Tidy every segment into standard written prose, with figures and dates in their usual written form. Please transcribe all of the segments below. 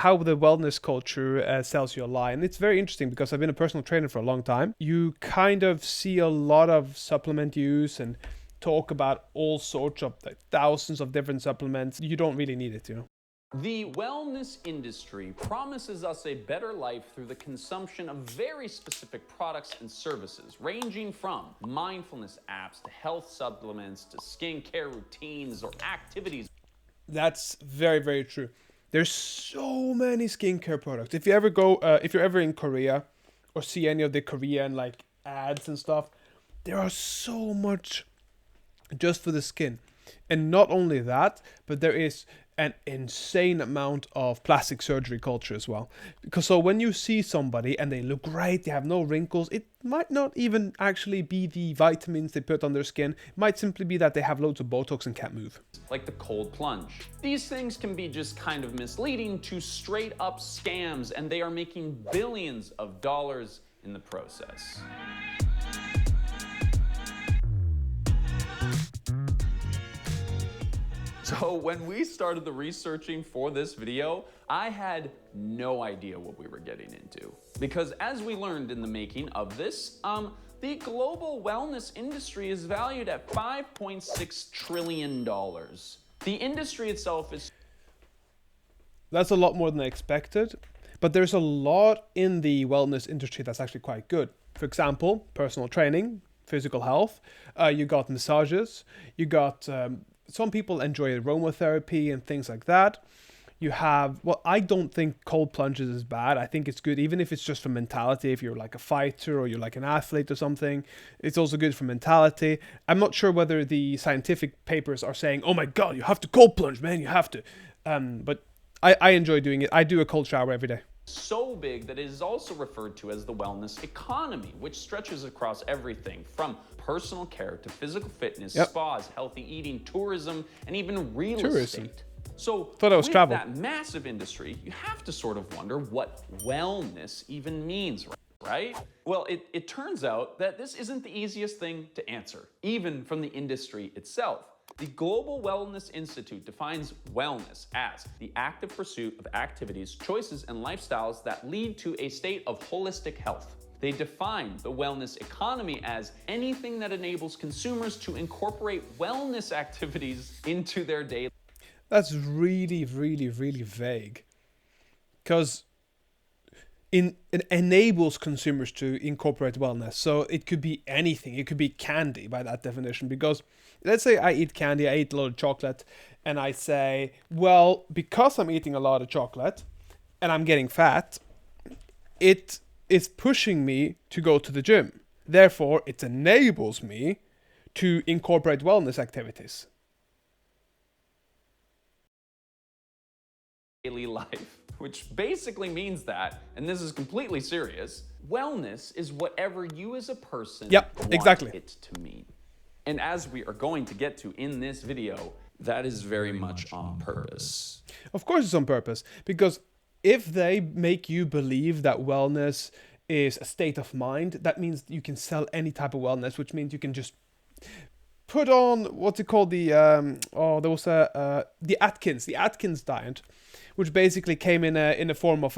how the wellness culture sells you a lie. And it's very interesting because I've been a personal trainer for a long time. You kind of see a lot of supplement use and talk about all sorts of like, thousands of different supplements. You don't really need it. The wellness industry promises us a better life through the consumption of very specific products and services, ranging from mindfulness apps to health supplements to skincare routines or activities. That's very, very true. There's so many skincare products. If you're ever in Korea or see any of the Korean like ads and stuff, there are so much just for the skin. And not only that, but there is an insane amount of plastic surgery culture as well. Because so when you see somebody and they look great, they have no wrinkles, it might not even actually be the vitamins they put on their skin. It might simply be that they have loads of Botox and can't move. Like the cold plunge. These things can be just kind of misleading to straight up scams, and they are making billions of dollars in the process. So when we started the researching for this video, I had no idea what we were getting into. Because as we learned in the making of this, the global wellness industry is valued at $5.6 trillion. The industry itself is... That's a lot more than I expected, but there's a lot in the wellness industry that's actually quite good. For example, personal training, physical health, you got massages, you got... some people enjoy aromatherapy and things like that. You have, well, I don't think cold plunges is bad. I think it's good, even if it's just for mentality. If you're like a fighter or you're like an athlete or something, it's also good for mentality. I'm not sure whether the scientific papers are saying, oh my God, you have to cold plunge, man, you have to. But I enjoy doing it. I do a cold shower every day. So big that it is also referred to as the wellness economy, which stretches across everything from personal care to physical fitness, spas, healthy eating, tourism, and even real estate. So with that massive industry, you have to sort of wonder what wellness even means, right? Well, it turns out that this isn't the easiest thing to answer, even from the industry itself. The Global Wellness Institute defines wellness as the active pursuit of activities, choices, and lifestyles that lead to a state of holistic health. They define the wellness economy as anything that enables consumers to incorporate wellness activities into their daily. That's really, really, really vague. Because it enables consumers to incorporate wellness. So it could be anything. It could be candy by that definition. Because let's say I eat candy, I eat a lot of chocolate, and I say, well, because I'm eating a lot of chocolate and I'm getting fat, it is pushing me to go to the gym. Therefore, it enables me to incorporate wellness activities. Daily life, which basically means that, and this is completely serious, wellness is whatever you as a person want it to mean. And as we are going to get to in this video, that is very much on purpose. Of course it's on purpose, because if they make you believe that wellness is a state of mind, that means you can sell any type of wellness, which means you can just put on, what's it called, the Atkins diet, which basically came in a form of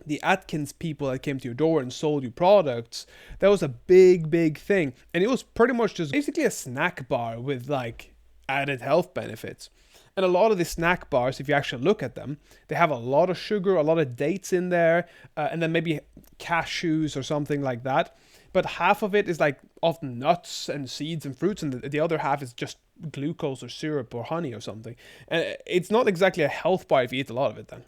the Atkins people that came to your door and sold you products. That was a big thing, and it was pretty much just basically a snack bar with like added health benefits. And a lot of the snack bars, if you actually look at them, they have a lot of sugar, a lot of dates in there, and then maybe cashews or something like that. But half of it is like often nuts and seeds and fruits, and the other half is just glucose or syrup or honey or something. And it's not exactly a health bar if you eat a lot of it then.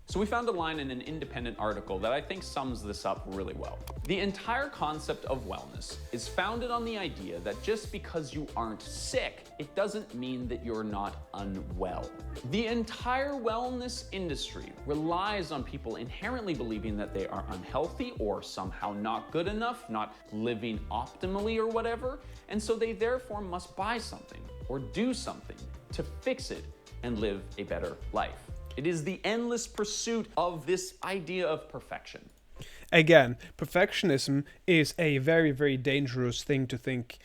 So we found a line in an independent article that I think sums this up really well. The entire concept of wellness is founded on the idea that just because you aren't sick, it doesn't mean that you're not unwell. The entire wellness industry relies on people inherently believing that they are unhealthy or somehow not good enough, not living optimally or whatever, and so they therefore must buy something or do something to fix it and live a better life. It is the endless pursuit of this idea of perfection. Again, perfectionism is a very dangerous thing to think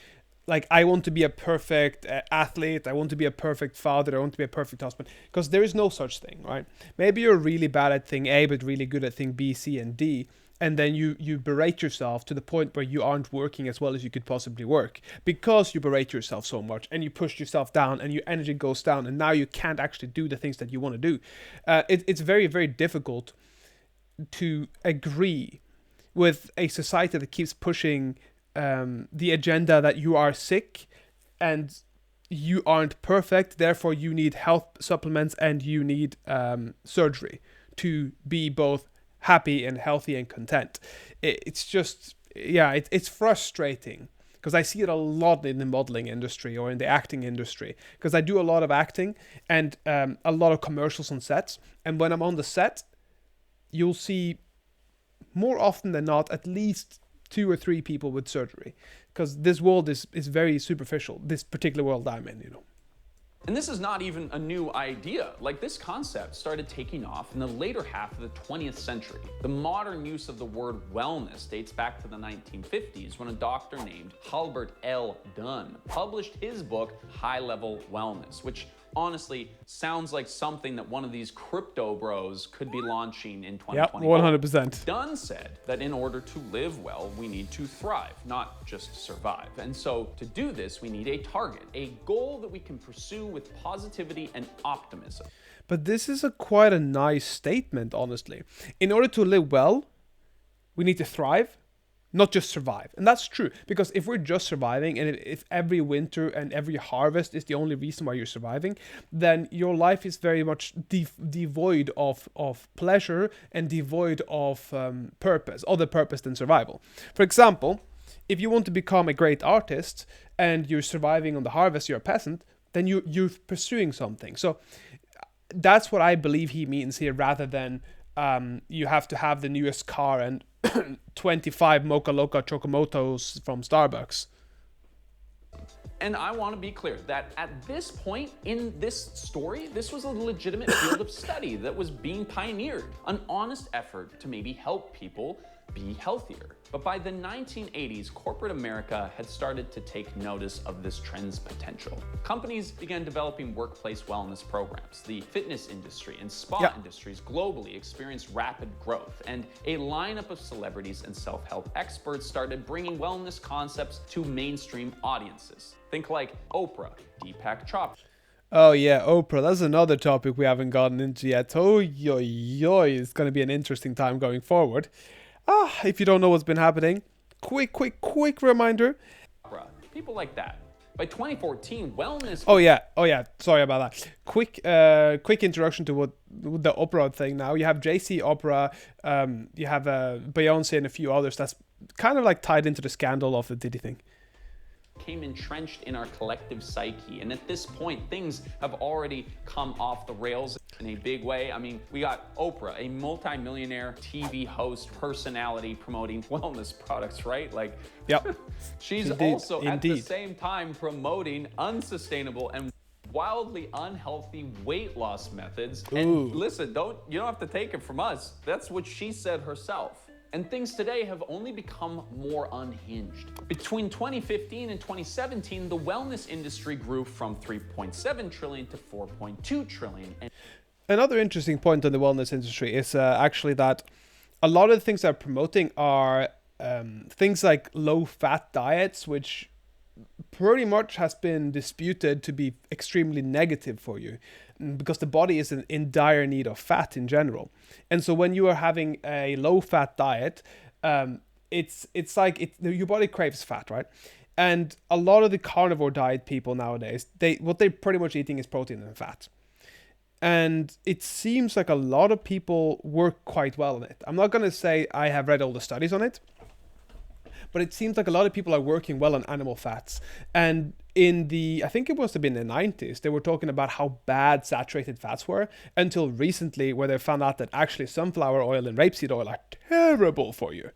like I want to be a perfect athlete, I want to be a perfect father, I want to be a perfect husband, because there is no such thing, right? Maybe you're really bad at thing A but really good at thing B, C, and D, and then you berate yourself to the point where you aren't working as well as you could possibly work because you berate yourself so much and you push yourself down and your energy goes down, and now you can't actually do the things that you want to do. It's very, very difficult to agree with a society that keeps pushing the agenda that you are sick and you aren't perfect, therefore you need health supplements and you need surgery to be both happy and healthy and content. It's just, yeah, it's frustrating because I see it a lot in the modeling industry or in the acting industry, because I do a lot of acting and a lot of commercials on sets, and when I'm on the set, you'll see more often than not at least 2 or 3 people with surgery, because this world is very superficial, this particular world I'm in, you know. And this is not even a new idea. Like, this concept started taking off in the later half of the 20th century. The modern use of the word wellness dates back to the 1950s when a doctor named Halbert L. Dunn published his book, High Level Wellness, which honestly sounds like something that one of these crypto bros could be launching in 2024. Yep, 100%. Dunn said that in order to live well, we need to thrive, not just survive. And so to do this, we need a target, a goal that we can pursue with positivity and optimism. But this is quite a nice statement, honestly. In order to live well, we need to thrive, not just survive. And that's true, because if we're just surviving, and if every winter and every harvest is the only reason why you're surviving, then your life is very much devoid of pleasure and devoid of purpose, other purpose than survival. For example, if you want to become a great artist and you're surviving on the harvest, you're a peasant, then you're pursuing something. So that's what I believe he means here, rather than you have to have the newest car and 25 Mocha Loca Chocomotos from Starbucks. And I want to be clear that at this point in this story, this was a legitimate field of study that was being pioneered, an honest effort to maybe help people be healthier. But by the 1980s, corporate America had started to take notice of this trend's potential. Companies began developing workplace wellness programs. The fitness industry and spa industries globally experienced rapid growth, and a lineup of celebrities and self-help experts started bringing wellness concepts to mainstream audiences. Think like Oprah, Deepak Chopra. Oh yeah, Oprah. That's another topic we haven't gotten into yet. Oh, it's going to be an interesting time going forward. If you don't know what's been happening, quick reminder. People like that. By 2014, wellness... Oh yeah. Sorry about that. Quick introduction to what the Oprah thing now. You have JC Oprah, you have Beyonce and a few others that's kind of like tied into the scandal of the Diddy thing. Came entrenched in our collective psyche, and at this point things have already come off the rails in a big way. I mean, we got Oprah, a multi-millionaire TV host personality promoting wellness products, right? Like, yep. She's also at the same time promoting unsustainable and wildly unhealthy weight loss methods. Ooh. And listen, you don't have to take it from us. That's what she said herself. And things today have only become more unhinged. Between 2015 and 2017, the wellness industry grew from 3.7 trillion to 4.2 trillion. Another interesting point on the wellness industry is actually that a lot of the things they're promoting are things like low-fat diets, which pretty much has been disputed to be extremely negative for you, because the body is in dire need of fat in general. And so when you are having a low-fat diet, it's like your body craves fat, right? And a lot of the carnivore diet people nowadays, what they're pretty much eating is protein and fat. And it seems like a lot of people work quite well on it. I'm not going to say I have read all the studies on it, but it seems like a lot of people are working well on animal fats. And I think it must have been in the 90s, they were talking about how bad saturated fats were, until recently, where they found out that actually sunflower oil and rapeseed oil are terrible for you.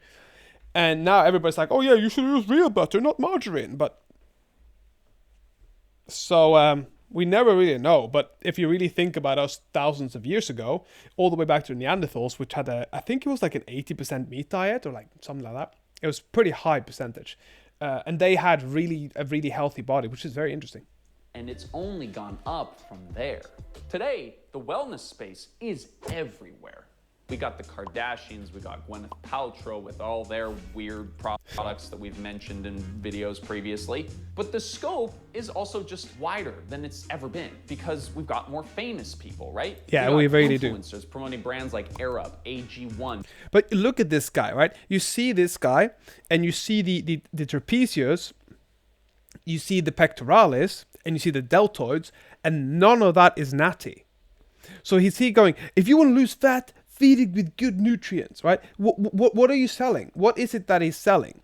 And now everybody's like, oh yeah, you should use real butter, not margarine. But so we never really know. But if you really think about us thousands of years ago, all the way back to Neanderthals, which had I think it was like an 80% meat diet or like something like that. It was pretty high percentage. and they had a really healthy body, which is very interesting. And it's only gone up from there. Today, the wellness space is everywhere. We got the Kardashians, we got Gwyneth Paltrow with all their weird products that we've mentioned in videos previously. But the scope is also just wider than it's ever been because we've got more famous people, right? Yeah, we really do. Influencers promoting brands like AirUp, AG1. But look at this guy, right? You see this guy, and you see the trapezius, you see the pectoralis, and you see the deltoids, and none of that is natty. So he's going, if you want to lose fat, feed it with good nutrients, right? What are you selling? What is it that he's selling?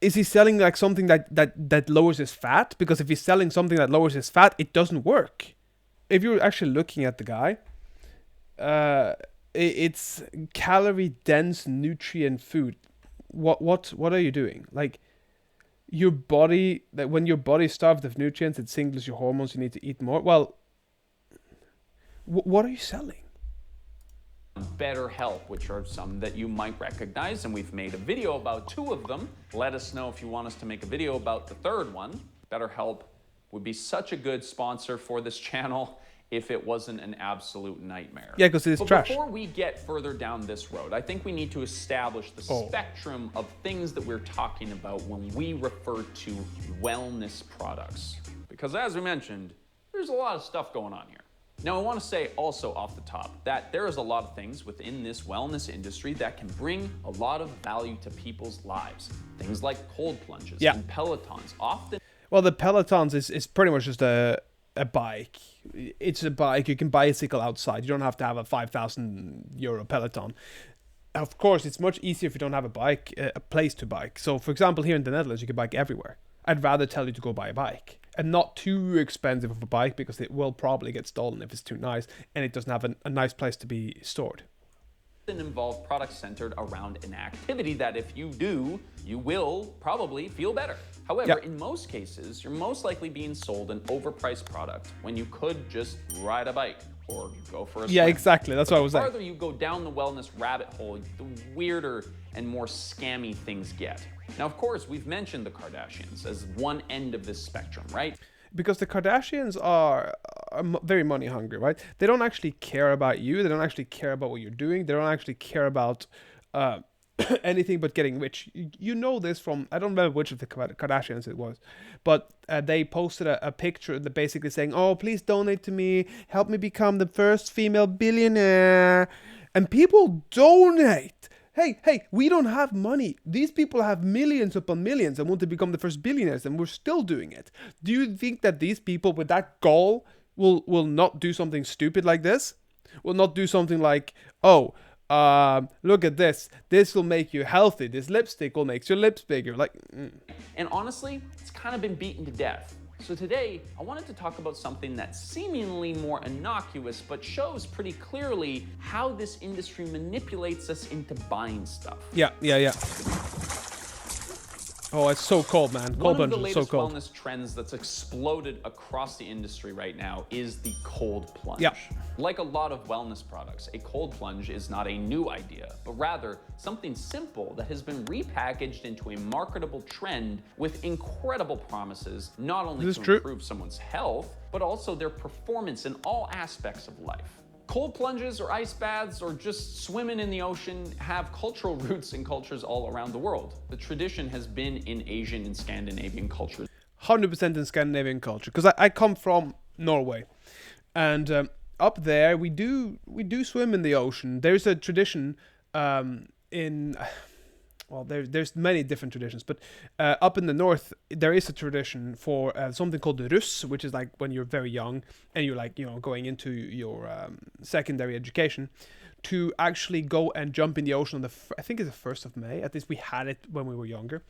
Is he selling like something that lowers his fat? Because if he's selling something that lowers his fat, it doesn't work. If you're actually looking at the guy, it's calorie dense nutrient food. What are you doing? Like your body, that when your body is starved of nutrients, it signals your hormones. You need to eat more. Well, what are you selling? BetterHelp, which are some that you might recognize, and we've made a video about 2 of them. Let us know if you want us to make a video about the 3rd one. BetterHelp would be such a good sponsor for this channel if it wasn't an absolute nightmare. Yeah, because it's trash. Before we get further down this road, I think we need to establish the spectrum of things that we're talking about when we refer to wellness products. Because as we mentioned, there's a lot of stuff going on here. Now, I want to say also off the top that there is a lot of things within this wellness industry that can bring a lot of value to people's lives. Things like cold plunges and Pelotons. Well, the Pelotons is pretty much just a bike. It's a bike. You can bicycle outside. You don't have to have a 5,000 euro Peloton. Of course, it's much easier if you don't have a bike, a place to bike. So, for example, here in the Netherlands, you can bike everywhere. I'd rather tell you to go buy a bike. And not too expensive of a bike, because it will probably get stolen if it's too nice and it doesn't have a nice place to be stored. Involve products centered around an activity that if you do, you will probably feel better. However, in most cases, you're most likely being sold an overpriced product when you could just ride a bike or go for a swim. Yeah, exactly. That's what I was saying. The farther you go down the wellness rabbit hole, the weirder and more scammy things get. Now, of course, we've mentioned the Kardashians as one end of this spectrum, right? Because the Kardashians are very money hungry, right? They don't actually care about you. They don't actually care about what you're doing. They don't actually care about anything but getting rich. You know this from, I don't remember which of the Kardashians it was, but they posted a picture that basically saying, oh, please donate to me. Help me become the first female billionaire. And people donate. Hey, we don't have money. These people have millions upon millions and want to become the first billionaires, and we're still doing it. Do you think that these people with that goal will not do something stupid like this? Will not do something like, look at this. This will make you healthy. This lipstick will make your lips bigger. And honestly, it's kind of been beaten to death. So today, I wanted to talk about something that's seemingly more innocuous, but shows pretty clearly how this industry manipulates us into buying stuff. Yeah. Oh, it's so cold, man. Cold One of the plunge is latest so cold. wellness trends that's exploded across the industry right now is the cold plunge. Yeah. Like a lot of wellness products, a cold plunge is not a new idea, but rather something simple that has been repackaged into a marketable trend with incredible promises, not only to improve someone's health, but also their performance in all aspects of life. Cold plunges or ice baths or just swimming in the ocean have cultural roots in cultures all around the world. The tradition has been in Asian and Scandinavian cultures. 100% in Scandinavian culture, because I come from Norway, and up there we do swim in the ocean. There's a tradition there's many different traditions, but up in the north there is a tradition for something called the russ, which is like when you're very young and you're like, going into your secondary education, to actually go and jump in the ocean on I think it's the 1st of May. At least we had it when we were younger,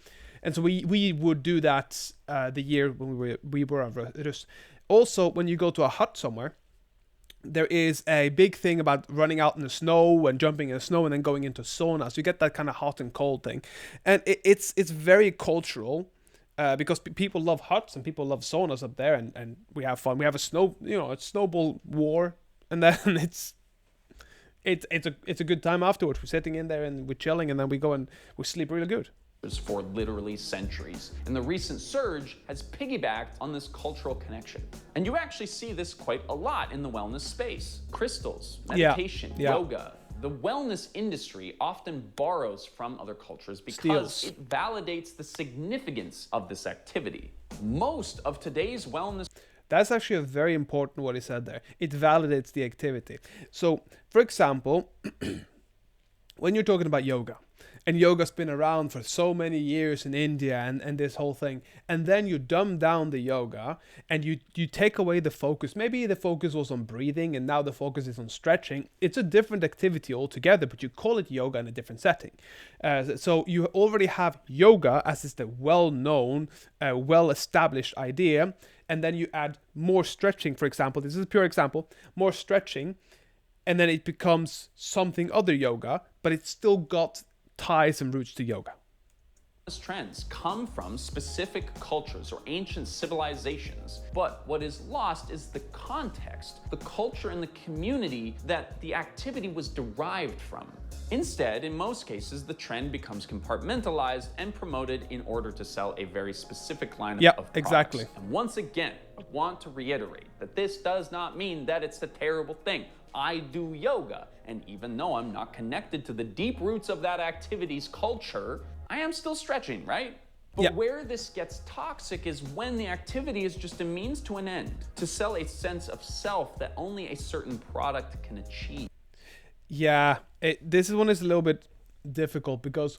and so we would do that the year when we were on russ. Also, when you go to a hut somewhere, there is a big thing about running out in the snow and jumping in the snow and then going into saunas. You get that kind of hot and cold thing. And it's very cultural because people love huts and people love saunas up there, and we have fun. We have a snowball war, and then it's a good time afterwards. We're sitting in there and we're chilling, and then we go and we sleep really good. for literally centuries, and the recent surge has piggybacked on this cultural connection. And you actually see this quite a lot in the wellness space. Crystals, meditation, yoga. The wellness industry often borrows from other cultures because it validates the significance of this activity. Most of today's wellness... That's actually a very important what he said there. It validates the activity. So, for example, when you're talking about yoga, and yoga's been around for so many years in India and this whole thing, and then you dumb down the yoga and you take away the focus. Maybe the focus was on breathing and now the focus is on stretching. It's a different activity altogether, but you call it yoga in a different setting. So you already have yoga as is the well-known, well-established idea, and then you add more stretching, for example. This is a pure example. More stretching, and then it becomes something other yoga, but it's still got ties and roots to yoga. Trends come from specific cultures or ancient civilizations, but what is lost is the context, the culture and the community that the activity was derived from. Instead, in most cases, the trend becomes compartmentalized and promoted in order to sell a very specific line of products. Exactly. And once again, I want to reiterate that this does not mean that it's a terrible thing. I do yoga, and even though I'm not connected to the deep roots of that activity's culture, I am still stretching, right? But where this gets toxic is when the activity is just a means to an end, to sell a sense of self that only a certain product can achieve. Yeah, this one is a little bit difficult because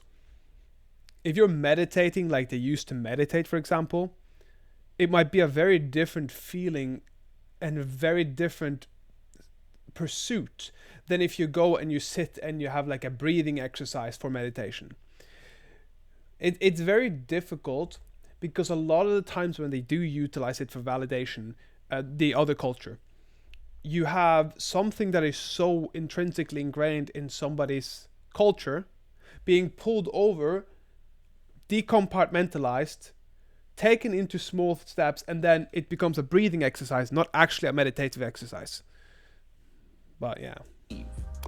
if you're meditating like they used to meditate, for example, it might be a very different feeling and a very different pursuit than if you go and you sit and you have like a breathing exercise for meditation. It's very difficult because a lot of the times when they do utilize it for validation, the other culture, you have something that is so intrinsically ingrained in somebody's culture being pulled over, decompartmentalized, taken into small steps, and then it becomes a breathing exercise, not actually a meditative exercise. But yeah.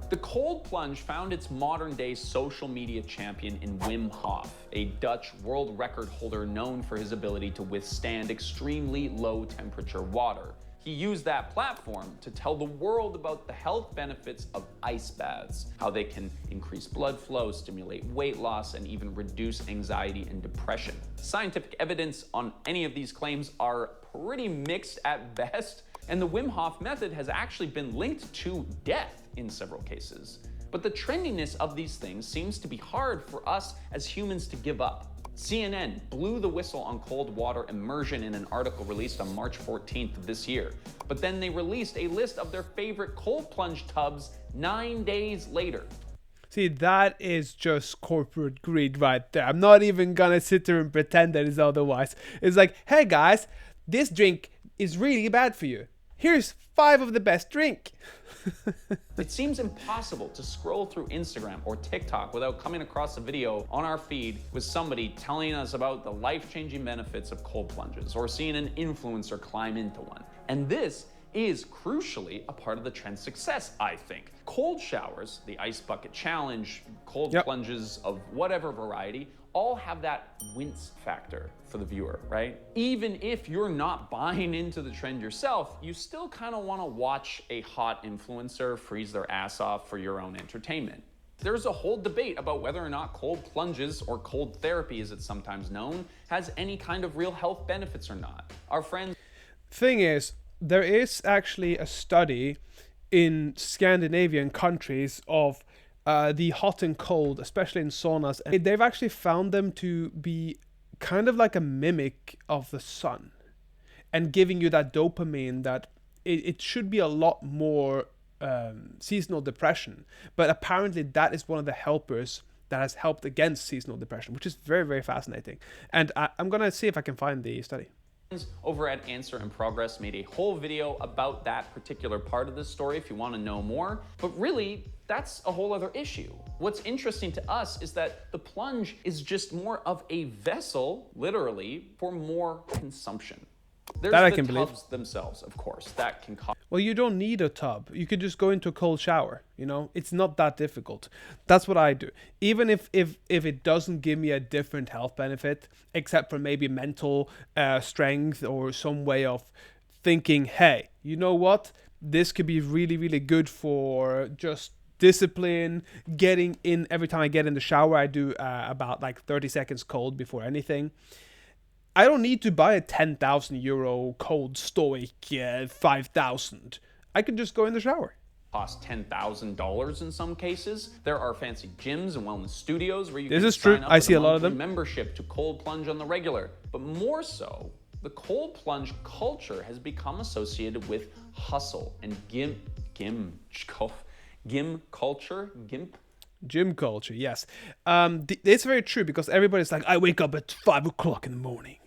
The cold plunge found its modern-day social media champion in Wim Hof, a Dutch world record holder known for his ability to withstand extremely low temperature water. He used that platform to tell the world about the health benefits of ice baths, how they can increase blood flow, stimulate weight loss, and even reduce anxiety and depression. Scientific evidence on any of these claims are pretty mixed at best, and the Wim Hof method has actually been linked to death in several cases. But the trendiness of these things seems to be hard for us as humans to give up. CNN blew the whistle on cold water immersion in an article released on March 14th of this year. But then they released a list of their favorite cold plunge tubs 9 days later. See, that is just corporate greed right there. I'm not even gonna sit there and pretend that it's otherwise. It's like, hey guys, this drink is really bad for you. Here's 5 of the best drink. It seems impossible to scroll through Instagram or TikTok without coming across a video on our feed with somebody telling us about the life-changing benefits of cold plunges or seeing an influencer climb into one. And this is crucially a part of the trend's success, I think. Cold showers, the ice bucket challenge, cold plunges of whatever variety, all have that wince factor for the viewer, right? Even if you're not buying into the trend yourself, you still kind of want to watch a hot influencer freeze their ass off for your own entertainment. There's a whole debate about whether or not cold plunges, or cold therapy as it's sometimes known, has any kind of real health benefits or not. Our friends... Thing is, there is actually a study in Scandinavian countries of the hot and cold, especially in saunas. And they've actually found them to be kind of like a mimic of the sun and giving you that dopamine that it should be a lot more seasonal depression. But apparently that is one of the helpers that has helped against seasonal depression, which is very, very fascinating. And I'm going to see if I can find the study. Over at Answer in Progress made a whole video about that particular part of the story if you want to know more. But really, that's a whole other issue. What's interesting to us is that the plunge is just more of a vessel, literally, for more consumption. There's that I the can tubs believe themselves, of course, that can cause... Well, you don't need a tub. You could just go into a cold shower. It's not that difficult. That's what I do. Even if it doesn't give me a different health benefit, except for maybe mental strength or some way of thinking, hey, you know what? This could be really, really good for just discipline, getting in. Every time I get in the shower, I do about like 30 seconds cold before anything. I don't need to buy a 10,000 euro cold stoic 5,000. I can just go in the shower. Cost $10,000 in some cases. There are fancy gyms and wellness studios where you this can is true. sign up I with see a a lot of monthly them. membership to cold plunge on the regular. But more so, the cold plunge culture has become associated with hustle and gym culture. Gym culture, yes. It's very true because everybody's like, I wake up at 5 o'clock in the morning.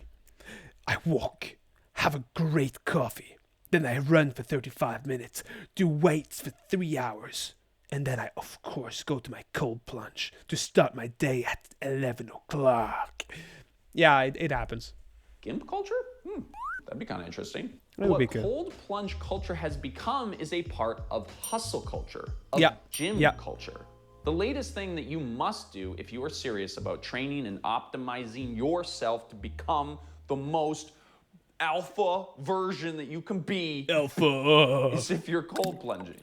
I walk, have a great coffee. Then I run for 35 minutes, do weights for 3 hours. And then I, of course, go to my cold plunge to start my day at 11 o'clock. Yeah, it happens. Gimp culture? That'd be kind of interesting. What cold plunge culture has become is a part of hustle culture, of gym culture. The latest thing that you must do if you are serious about training and optimizing yourself to become the most alpha version that you can be is if you're cold plunging.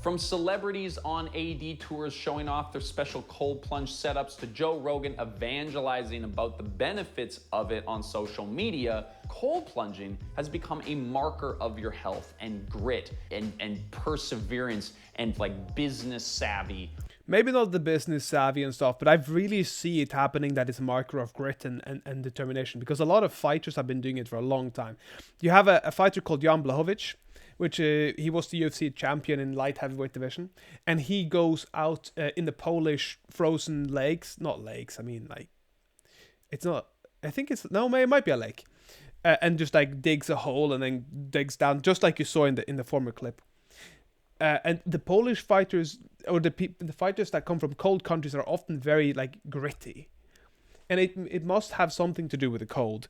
From celebrities on AD tours showing off their special cold plunge setups to Joe Rogan evangelizing about the benefits of it on social media, cold plunging has become a marker of your health and grit and perseverance and like business savvy. Maybe not the business savvy and stuff, but I really see it happening that it's a marker of grit and determination, because a lot of fighters have been doing it for a long time. You have a fighter called Jan Blachowicz, which he was the UFC champion in light heavyweight division, and he goes out in the Polish frozen lakes, not lakes, I mean like, it's not, I think it's, no, it might be a lake, and just like digs a hole and then digs down, just like you saw in the former clip. And the Polish fighters, or the fighters that come from cold countries, are often very like gritty, and it must have something to do with the cold,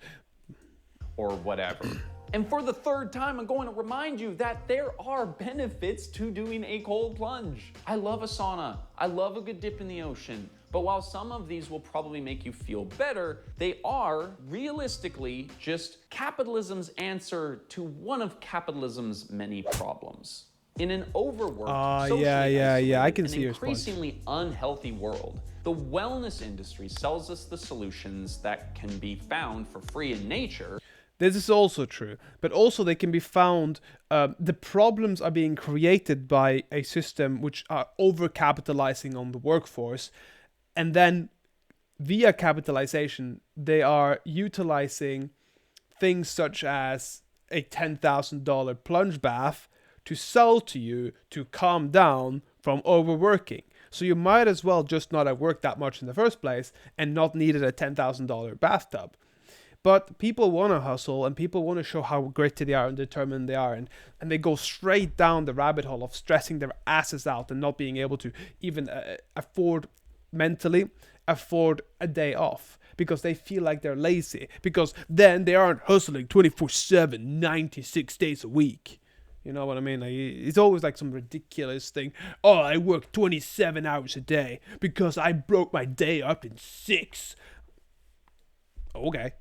or whatever. And for the third time, I'm going to remind you that there are benefits to doing a cold plunge. I love a sauna. I love a good dip in the ocean. But while some of these will probably make you feel better, they are realistically just capitalism's answer to one of capitalism's many problems. In an overworked, socially I can see an your point. increasingly unhealthy world, the wellness industry sells us the solutions that can be found for free in nature. This is also true, but also they can be found, the problems are being created by a system which are over-capitalizing on the workforce, and then via capitalization, they are utilizing things such as a $10,000 plunge bath to sell to you to calm down from overworking. So you might as well just not have worked that much in the first place and not needed a $10,000 bathtub. But people want to hustle, and people want to show how gritty they are and determined they are, and they go straight down the rabbit hole of stressing their asses out and not being able to even mentally afford a day off because they feel like they're lazy, because then they aren't hustling 24/7, 96 days a week. You know what I mean? Like, it's always like some ridiculous thing. Oh, I work 27 hours a day because I broke my day up in 6. Okay.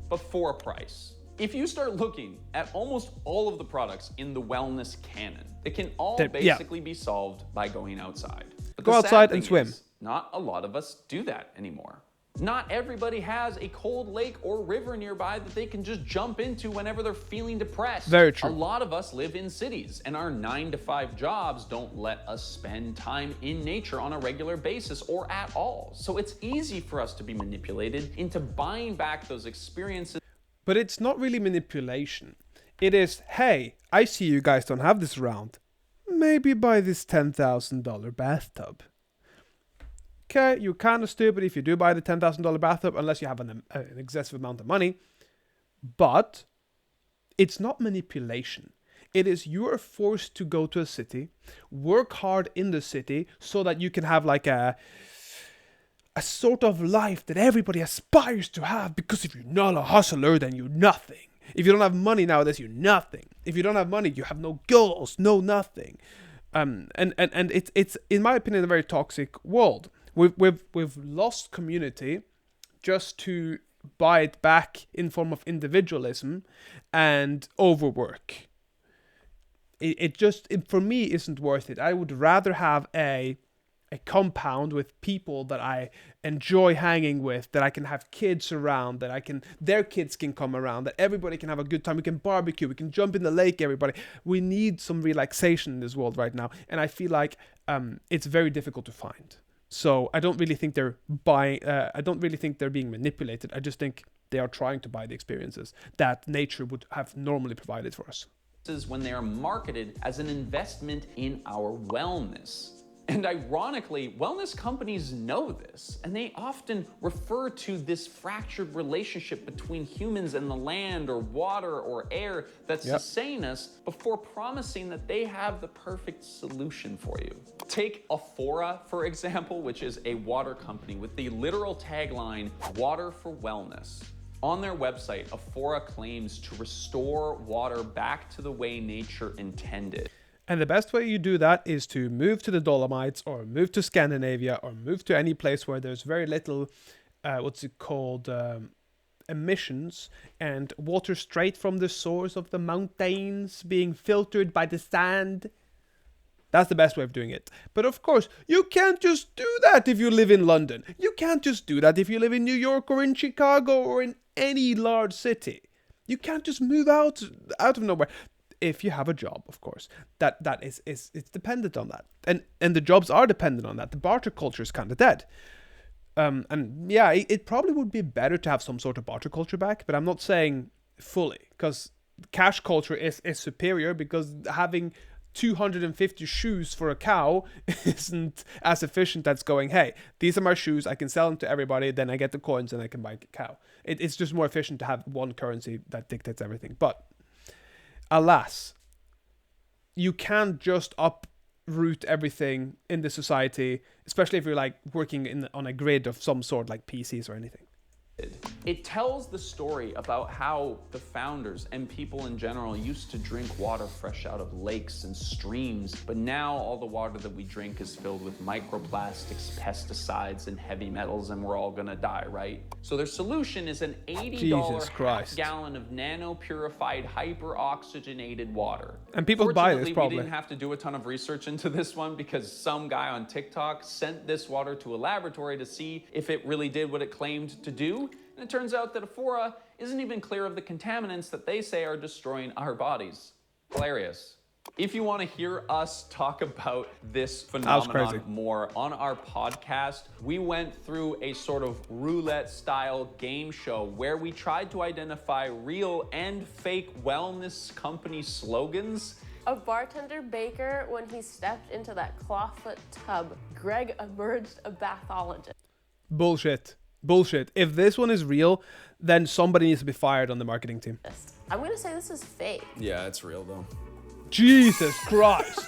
But for a price. If you start looking at almost all of the products in the wellness canon, it can all basically be solved by going outside. But go outside and swim. Not a lot of us do that anymore. Not everybody has a cold lake or river nearby that they can just jump into whenever they're feeling depressed. Very true. A lot of us live in cities, and our 9-to-5 jobs don't let us spend time in nature on a regular basis or at all. So it's easy for us to be manipulated into buying back those experiences. But it's not really manipulation. It is, hey, I see you guys don't have this around. Maybe buy this $10,000 bathtub. Okay, you're kind of stupid if you do buy the $10,000 bathtub, unless you have an excessive amount of money. But it's not manipulation. It is you are forced to go to a city, work hard in the city, so that you can have like a sort of life that everybody aspires to have. Because if you're not a hustler, then you're nothing. If you don't have money nowadays, you're nothing. If you don't have money, you have no goals, no nothing. And it's in my opinion a very toxic world. We've lost community just to buy it back in form of individualism and overwork. It for me isn't worth it. I would rather have a compound with people that I enjoy hanging with, that I can have kids around, their kids can come around, that everybody can have a good time. We can barbecue, we can jump in the lake, everybody. We need some relaxation in this world right now, and I feel like it's very difficult to find. So I don't really think they're buying. I don't really think they're being manipulated. I just think they are trying to buy the experiences that nature would have normally provided for us. When they are marketed as an investment in our wellness. And ironically, wellness companies know this, and they often refer to this fractured relationship between humans and the land or water or air that sustain us before promising that they have the perfect solution for you. Take Aphora, for example, which is a water company with the literal tagline, "Water for Wellness." On their website, Aphora claims to restore water back to the way nature intended. And the best way you do that is to move to the Dolomites or move to Scandinavia or move to any place where there's very little, emissions and water straight from the source of the mountains being filtered by the sand. That's the best way of doing it. But of course, you can't just do that if you live in London. You can't just do that if you live in New York or in Chicago or in any large city. You can't just move out of nowhere. If you have a job, of course, that is it's dependent on that, and the jobs are dependent on that. The barter culture is kind of dead, and yeah, it probably would be better to have some sort of barter culture back, but I'm not saying fully, because cash culture is superior, because having 250 shoes for a cow isn't as efficient as going, hey, these are my shoes, I can sell them to everybody, then I get the coins and I can buy a cow. It's just more efficient to have one currency that dictates everything. But alas, you can't just uproot everything in the society, especially if you're like working on a grid of some sort, like PCs or anything. It tells the story about how the founders and people in general used to drink water fresh out of lakes and streams, but now all the water that we drink is filled with microplastics, pesticides, and heavy metals, and we're all gonna die, right? So their solution is an $80 half gallon of nano-purified, hyper-oxygenated water. And people buy this, probably. We didn't have to do a ton of research into this one, because some guy on TikTok sent this water to a laboratory to see if it really did what it claimed to do. And it turns out that Aphora isn't even clear of the contaminants that they say are destroying our bodies. Hilarious. If you want to hear us talk about this phenomenon more on our podcast, we went through a sort of roulette-style game show where we tried to identify real and fake wellness company slogans. A bartender baker, when he stepped into that clawfoot tub, Greg emerged a bathologist. Bullshit. If this one is real, then somebody needs to be fired on the marketing team. I'm going to say this is fake. Yeah, it's real though. Jesus Christ.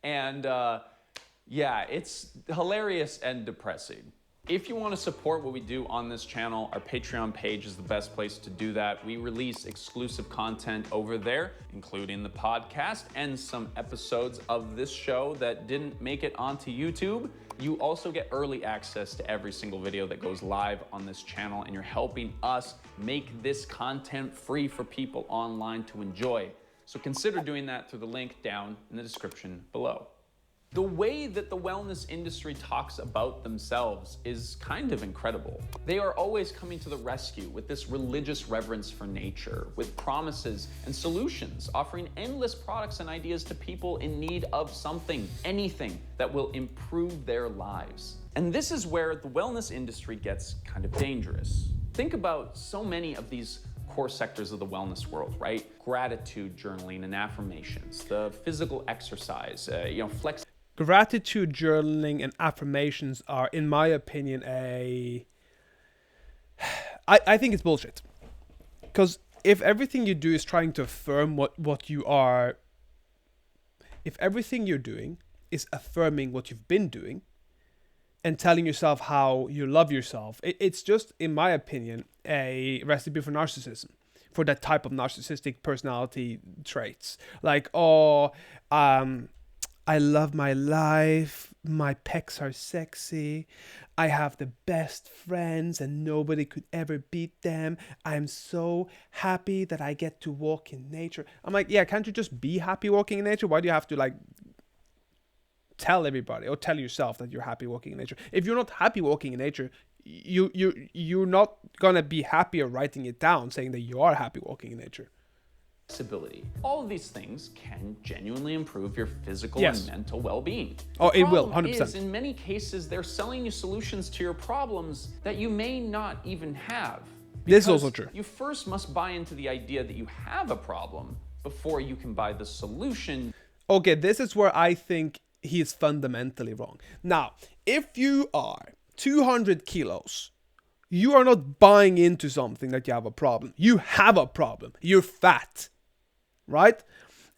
And yeah, it's hilarious and depressing. If you want to support what we do on this channel, our Patreon page is the best place to do that. We release exclusive content over there, including the podcast and some episodes of this show that didn't make it onto YouTube. You also get early access to every single video that goes live on this channel, and you're helping us make this content free for people online to enjoy. So consider doing that through the link down in the description below. The way that the wellness industry talks about themselves is kind of incredible. They are always coming to the rescue with this religious reverence for nature, with promises and solutions, offering endless products and ideas to people in need of something, anything that will improve their lives. And this is where the wellness industry gets kind of dangerous. Think about so many of these core sectors of the wellness world, right? Gratitude journaling and affirmations, the physical exercise, flex. Gratitude journaling and affirmations are, in my opinion, I think it's bullshit. Because if everything you do is trying to affirm what you are, if everything you're doing is affirming what you've been doing, and telling yourself how you love yourself, it's just, in my opinion, a recipe for narcissism, for that type of narcissistic personality traits. Like, I love my life, my pecs are sexy, I have the best friends and nobody could ever beat them, I'm so happy that I get to walk in nature. I'm like, yeah, can't you just be happy walking in nature? Why do you have to like tell everybody or tell yourself that you're happy walking in nature? If you're not happy walking in nature, you're not gonna be happier writing it down saying that you are happy walking in nature. Flexibility. All of these things can genuinely improve your physical Yes. and mental well-being. Oh, The it will, problem 100%. is, in many cases, they're selling you solutions to your problems that you may not even have. This is also Because true. You first must buy into the idea that you have a problem before you can buy the solution. Okay, this is where I think he is fundamentally wrong. Now, if you are 200 kilos, you are not buying into something that you have a problem. You have a problem. You're fat, right?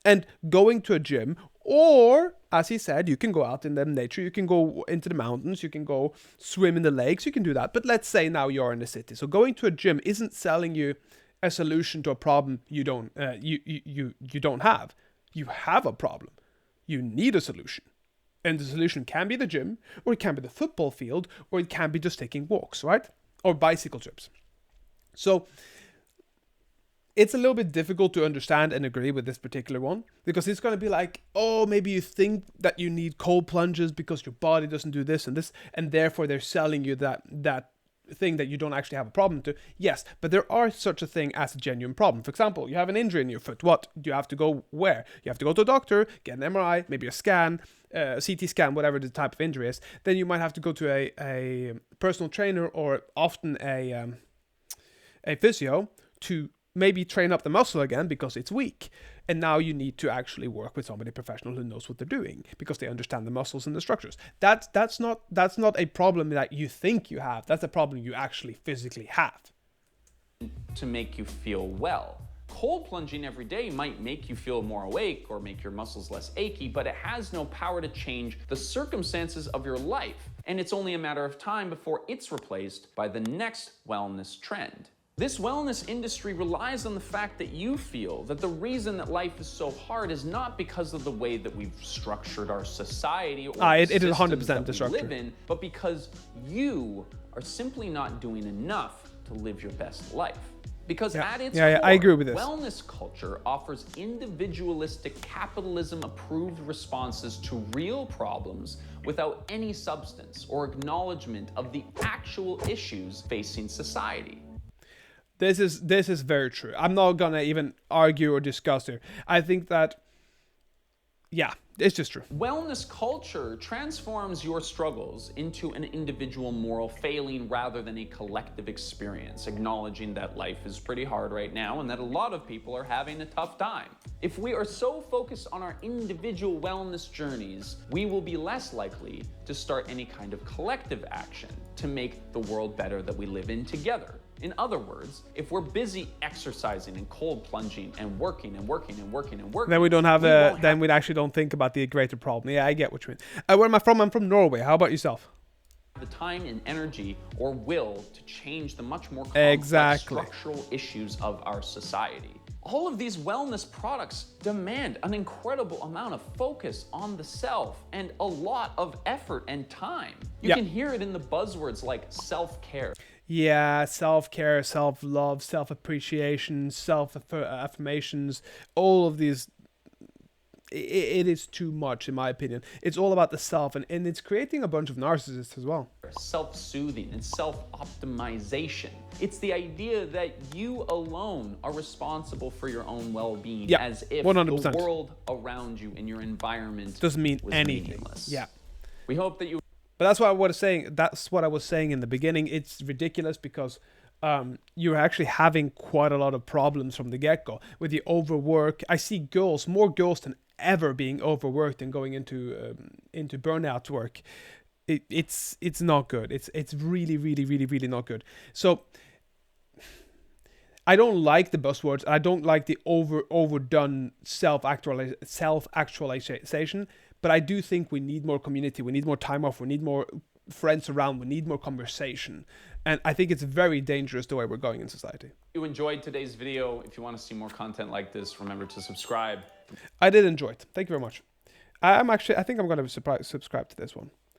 And going to a gym, or as he said, you can go out in the nature, you can go into the mountains, you can go swim in the lakes, you can do that. But let's say now you're in the city. So going to a gym isn't selling you a solution to a problem you don't have. You have a problem. You need a solution. And the solution can be the gym, or it can be the football field, or it can be just taking walks, right? Or bicycle trips. So it's a little bit difficult to understand and agree with this particular one, because it's going to be like, oh, maybe you think that you need cold plunges because your body doesn't do this and this, and therefore they're selling you that thing that you don't actually have a problem to. Yes, but there are such a thing as a genuine problem. For example, you have an injury in your foot. What? Do you have to go where? You have to go to a doctor, get an MRI, maybe a scan, CT scan, whatever the type of injury is. Then you might have to go to a personal trainer, or often a physio, to maybe train up the muscle again because it's weak. And now you need to actually work with somebody professional who knows what they're doing because they understand the muscles and the structures. That's not a problem that you think you have. That's a problem you actually physically have. To make you feel well. Cold plunging every day might make you feel more awake or make your muscles less achy, but it has no power to change the circumstances of your life. And it's only a matter of time before it's replaced by the next wellness trend. This wellness industry relies on the fact that you feel that the reason that life is so hard is not because of the way that we've structured our society or it is the 100% systems that the we structure. live in, but because you are simply not doing enough to live your best life. Because at its core, I agree with this. Wellness culture offers individualistic, capitalism-approved responses to real problems without any substance or acknowledgement of the actual issues facing society. This is very true. I'm not gonna even argue or discuss here. I think that, yeah, it's just true. Wellness culture transforms your struggles into an individual moral failing rather than a collective experience, acknowledging that life is pretty hard right now and that a lot of people are having a tough time. If we are so focused on our individual wellness journeys, we will be less likely to start any kind of collective action to make the world better that we live in together. In other words, if we're busy exercising and cold plunging and working, then we don't have then we actually don't think about the greater problem. Yeah, I get what you mean. Where am I from? I'm from Norway. How about yourself? The time and energy or will to change the much more complex structural issues of our society. All of these wellness products demand an incredible amount of focus on the self and a lot of effort and time. You can hear it in the buzzwords like self-care. Yeah, self-care, self-love, self-appreciation, self-affirmations, all of these, it is too much in my opinion. It's all about the self, and it's creating a bunch of narcissists as well. Self-soothing and self-optimization. It's the idea that you alone are responsible for your own well-being, as if 100%. the world around you and your environment doesn't mean was anything. meaningless. Yeah. We hope that you... But that's what I was saying. That's what I was saying in the beginning. It's ridiculous because you're actually having quite a lot of problems from the get-go with the overwork. I see more girls than ever being overworked and going into burnout work. It's not good. It's really, really, really, really not good. So I don't like the buzzwords. I don't like the overdone self-actualization. But I do think we need more community. We need more time off. We need more friends around. We need more conversation. And I think it's very dangerous the way we're going in society. If you enjoyed today's video, if you want to see more content like this, remember to subscribe. I did enjoy it. Thank you very much. I think I'm going to subscribe to this one.